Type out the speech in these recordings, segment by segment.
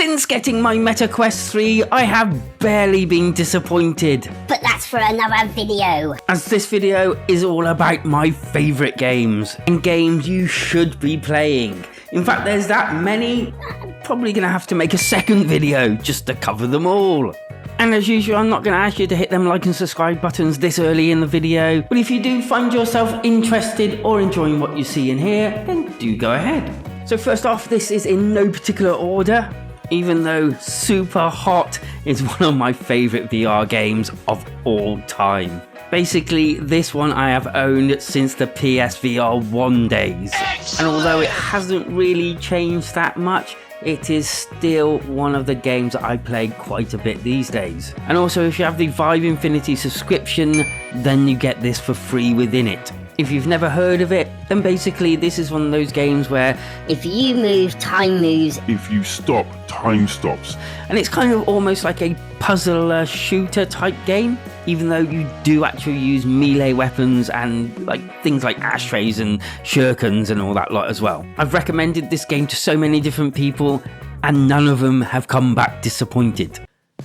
Since getting my Meta Quest 3, I have barely been disappointed. But that's for another video. As this video is all about my favourite games, and games you should be playing. In fact, there's that many, I'm probably going to have to make a second video just to cover them all. And as usual, I'm not going to ask you to hit them like and subscribe buttons this early in the video, but if you do find yourself interested or enjoying what you see in here, then do go ahead. So first off, this is in no particular order, even though Superhot is one of my favourite VR games of all time. Basically, this one I have owned since the PSVR 1 days, and although it hasn't really changed that much, it is still one of the games that I play quite a bit these days. And also, if you have the Vive Infinity subscription, then you get this for free within it. If you've never heard of it, then basically this is one of those games where if you move, time moves. If you stop, time stops. And it's kind of almost like a puzzle shooter type game, even though you do actually use melee weapons and like things like ashtrays and shurikens and all that lot as well. I've recommended this game to so many different people and none of them have come back disappointed.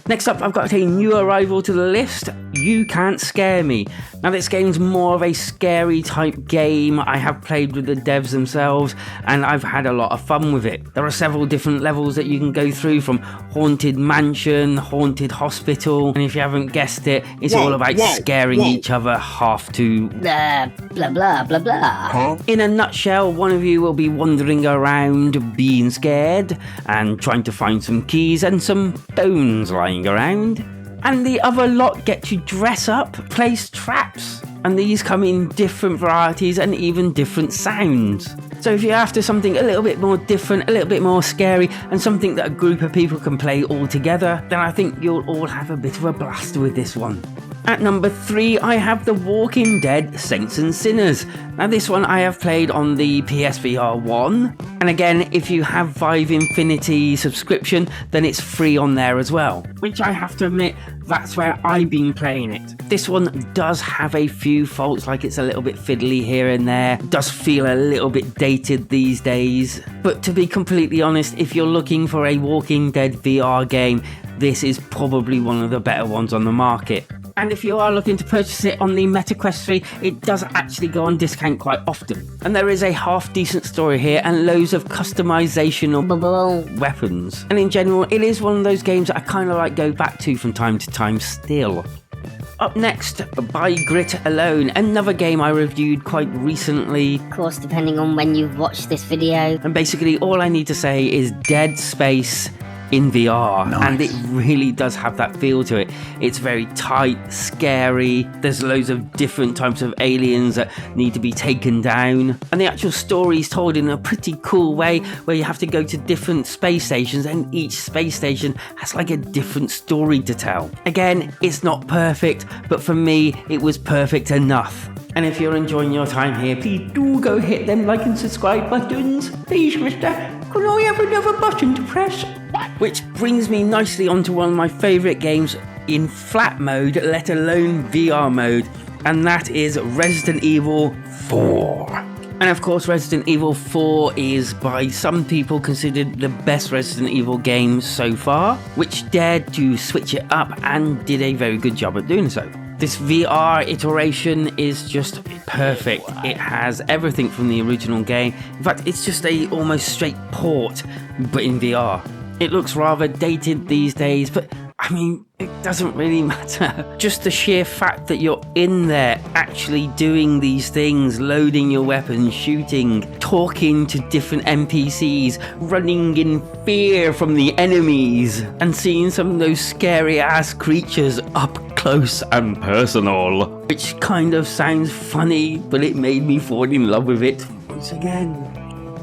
Next up, I've got a new arrival to the list, You Can't Scare Me. Now this game's more of a scary type game. I have played with the devs themselves and I've had a lot of fun with it. There are several different levels that you can go through, from Haunted Mansion, Haunted Hospital, and if you haven't guessed it, it's all about scaring each other half to blah blah blah blah. Huh? In a nutshell, one of you will be wandering around being scared and trying to find some keys and some bones lying around, and the other lot get to dress up, place traps, and these come in different varieties and even different sounds. So if you're after something a little bit more different, a little bit more scary, and something that a group of people can play all together, then I think you'll all have a bit of a blast with this one. At number 3, I have The Walking Dead Saints and Sinners. Now this one I have played on the PSVR 1, and again, if you have Vive Infinity subscription, then it's free on there as well, which I have to admit, that's where I've been playing it. This one does have a few faults, like it's a little bit fiddly here and there, does feel a little bit dated these days, but to be completely honest, if you're looking for a Walking Dead VR game, this is probably one of the better ones on the market. And if you are looking to purchase it on the Meta Quest 3, it does actually go on discount quite often. And there is a half decent story here and loads of customizational weapons. And in general, it is one of those games that I kind of like go back to from time to time still. Up next, By Grit Alone, another game I reviewed quite recently. Of course, depending on when you've watched this video. And basically all I need to say is Dead Space in VR, nice. And it really does have that feel to it. It's very tight, scary, there's loads of different types of aliens that need to be taken down, and the actual story is told in a pretty cool way where you have to go to different space stations and each space station has like a different story to tell. Again, it's not perfect, but for me it was perfect enough. And if you're enjoying your time here, please do go hit them like and subscribe buttons. Please, mister, can I have another button to press? Which brings me nicely onto one of my favourite games in flat mode, let alone VR mode, and that is Resident Evil 4. And of course, Resident Evil 4 is by some people considered the best Resident Evil game so far, which dared to switch it up and did a very good job at doing so. This VR iteration is just perfect. It has everything from the original game. In fact, it's just a almost straight port, but in VR. It looks rather dated these days, but I mean, it doesn't really matter. Just the sheer fact that you're in there actually doing these things, loading your weapons, shooting, talking to different NPCs, running in fear from the enemies, and seeing some of those scary ass creatures up close and personal. Which kind of sounds funny, but it made me fall in love with it once again.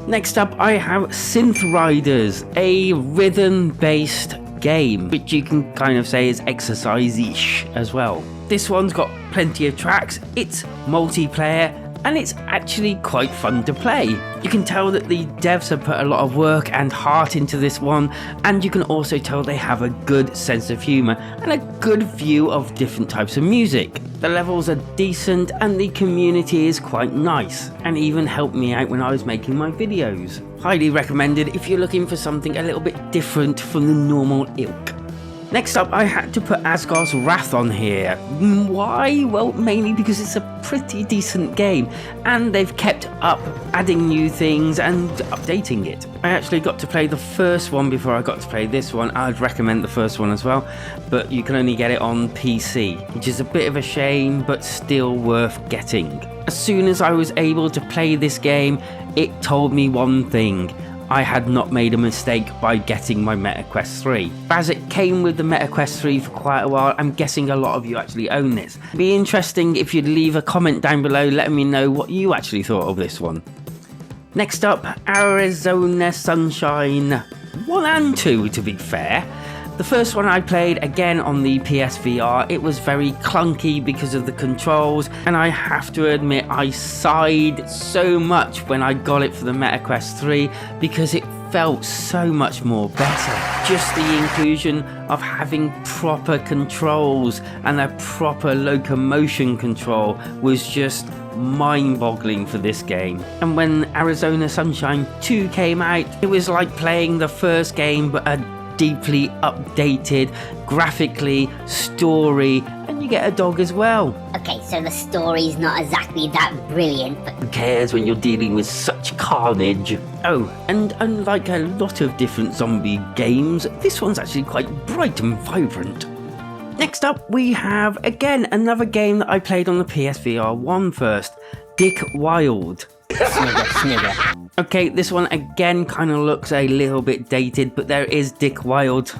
Next up, I have Synth Riders, a rhythm-based game, which you can kind of say is exercise-ish as well. This one's got plenty of tracks, it's multiplayer, and it's actually quite fun to play. You can tell that the devs have put a lot of work and heart into this one, and you can also tell they have a good sense of humour and a good view of different types of music. The levels are decent and the community is quite nice, and even helped me out when I was making my videos. Highly recommended if you're looking for something a little bit different from the normal ilk. Next up, I had to put Asgard's Wrath on here. Why? Well, mainly because it's a pretty decent game, and they've kept up adding new things and updating it. I actually got to play the first one before I got to play this one. I'd recommend the first one as well, but you can only get it on PC, which is a bit of a shame, but still worth getting. As soon as I was able to play this game, it told me one thing: I had not made a mistake by getting my MetaQuest 3. As it came with the MetaQuest 3 for quite a while, I'm guessing a lot of you actually own this. It'd be interesting if you'd leave a comment down below letting me know what you actually thought of this one. Next up, Arizona Sunshine 1 and 2 to be fair. The first one I played again on the PSVR, it was very clunky because of the controls, and I have to admit I sighed so much when I got it for the MetaQuest 3 because it felt so much more better. Just the inclusion of having proper controls and a proper locomotion control was just mind-boggling for this game. And when Arizona Sunshine 2 came out, it was like playing the first game but a deeply updated graphically story, and you get a dog as well. Okay, so the story's not exactly that brilliant, but who cares when you're dealing with such carnage? Oh, and unlike a lot of different zombie games, this one's actually quite bright and vibrant. Next up, we have again another game that I played on the PSVR 1 first, Dick Wilde. snigger. Okay, this one again kind of looks a little bit dated, but there is Dick Wilde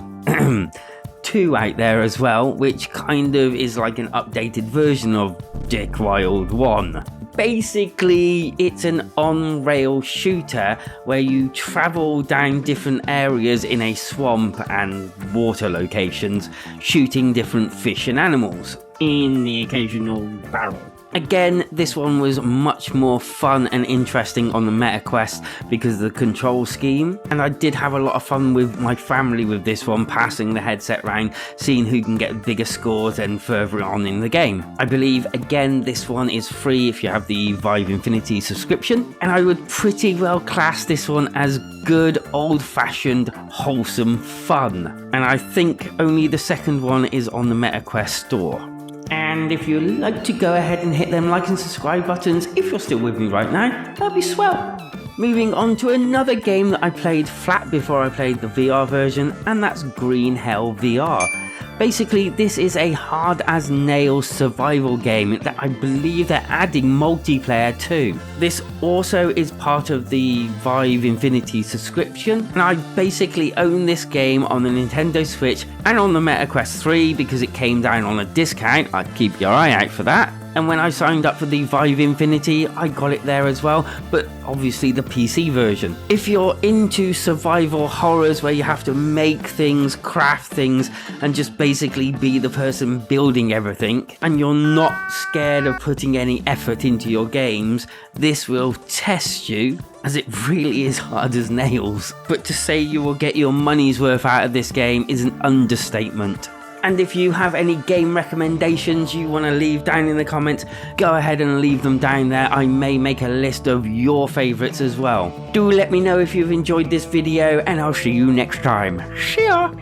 2 out there as well, which kind of is like an updated version of Dick Wilde 1. Basically, it's an on-rail shooter where you travel down different areas in a swamp and water locations, shooting different fish and animals, in the occasional barrel. Again, this one was much more fun and interesting on the MetaQuest because of the control scheme, and I did have a lot of fun with my family with this one, passing the headset round, seeing who can get bigger scores and further on in the game. I believe, again, this one is free if you have the Vive Infinity subscription, and I would pretty well class this one as good old-fashioned wholesome fun, and I think only the second one is on the MetaQuest store. And if you'd like to go ahead and hit them like and subscribe buttons if you're still with me right now, that'd be swell. Moving on to another game that I played flat before I played the VR version, and that's Green Hell VR. Basically, this is a hard-as-nails survival game that I believe they're adding multiplayer to. This also is part of the Vive Infinity subscription, and I basically own this game on the Nintendo Switch and on the MetaQuest 3 because it came down on a discount. I'd keep your eye out for that. And when I signed up for the Vive Infinity, I got it there as well, but obviously the PC version. If you're into survival horrors where you have to make things, craft things, and just basically be the person building everything, and you're not scared of putting any effort into your games, this will test you, as it really is hard as nails. But to say you will get your money's worth out of this game is an understatement. And if you have any game recommendations you want to leave down in the comments, go ahead and leave them down there. I may make a list of your favourites as well. Do let me know if you've enjoyed this video, and I'll see you next time. See ya!